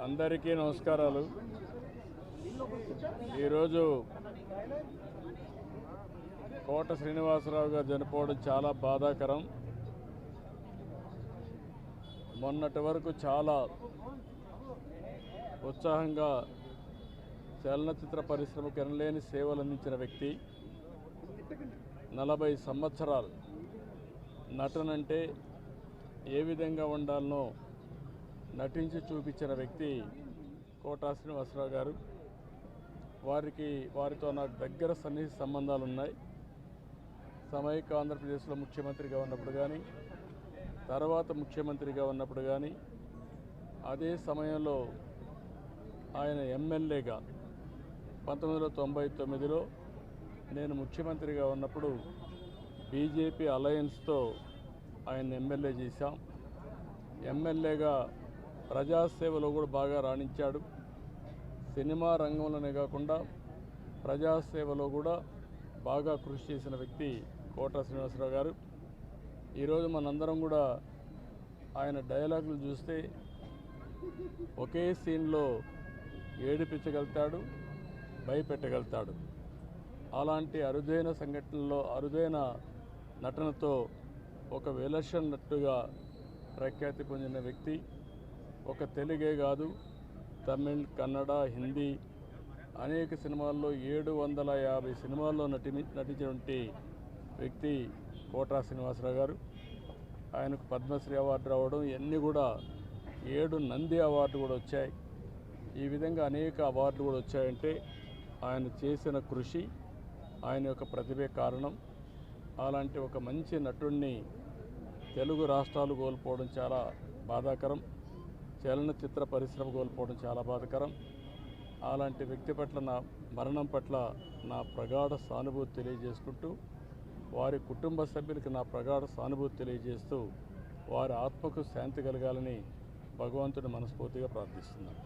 అందరికీ నమస్కారాలు. ఈరోజు కోట శ్రీనివాసరావు గారు చనిపోవడం చాలా బాధాకరం. మొన్నటి వరకు చాలా ఉత్సాహంగా చలనచిత్ర పరిశ్రమకు ఎనలేని సేవలు అందించిన వ్యక్తి. 40 సంవత్సరాలు నటనంటే ఏ విధంగా ఉండాలనో నటించి చూపించిన వ్యక్తి కోట శ్రీనివాసరావు గారు. వారితో నాకు దగ్గర సన్నిహిత సంబంధాలు ఉన్నాయి. సమైక్య ఆంధ్రప్రదేశ్లో ముఖ్యమంత్రిగా ఉన్నప్పుడు కానీ, తర్వాత ముఖ్యమంత్రిగా ఉన్నప్పుడు కానీ, అదే సమయంలో ఆయన ఎమ్మెల్యేగా 1999లో నేను ముఖ్యమంత్రిగా ఉన్నప్పుడు బీజేపీ అలయన్స్తో ఆయన ఎమ్మెల్యే చేశాం. ఎమ్మెల్యేగా ప్రజాసేవలో కూడా బాగా రాణించాడు. సినిమా రంగంలోనే కాకుండా ప్రజాసేవలో కూడా బాగా కృషి చేసిన వ్యక్తి కోట శ్రీనివాసరావు గారు. ఈరోజు మనందరం కూడా ఆయన డైలాగులు చూస్తే ఒకే సీన్లో ఏడిపించగలుగుతాడు, భయపెట్టగలుగుతాడు. అలాంటి అరుదైన సంఘటనలో అరుదైన నటనతో ఒక విలక్షణ నటుగా ప్రఖ్యాతి పొందిన వ్యక్తి. ఒక తెలుగే కాదు, తమిళ్, కన్నడ, హిందీ అనేక సినిమాల్లో 750 సినిమాల్లో నటించినటువంటి వ్యక్తి కోట శ్రీనివాసరావు గారు. ఆయనకు పద్మశ్రీ అవార్డు రావడం, ఇవన్నీ కూడా 7 నంది అవార్డు కూడా వచ్చాయి. ఈ విధంగా అనేక అవార్డులు కూడా వచ్చాయంటే ఆయన చేసిన కృషి, ఆయన యొక్క ప్రతిభే కారణం. అలాంటి ఒక మంచి నటుడిని తెలుగు రాష్ట్రాలు కోల్పోవడం చాలా బాధాకరం. చలనచిత్ర పరిశ్రమ కోల్పోవడం చాలా బాధాకరం. అలాంటి వ్యక్తి పట్ల నా మరణం పట్ల నా ప్రగాఢ సానుభూతి తెలియజేసుకుంటూ, వారి కుటుంబ సభ్యులకు నా ప్రగాఢ సానుభూతి తెలియజేస్తూ, వారి ఆత్మకు శాంతి కలగాలని భగవంతుని మనస్ఫూర్తిగా ప్రార్థిస్తున్నాను.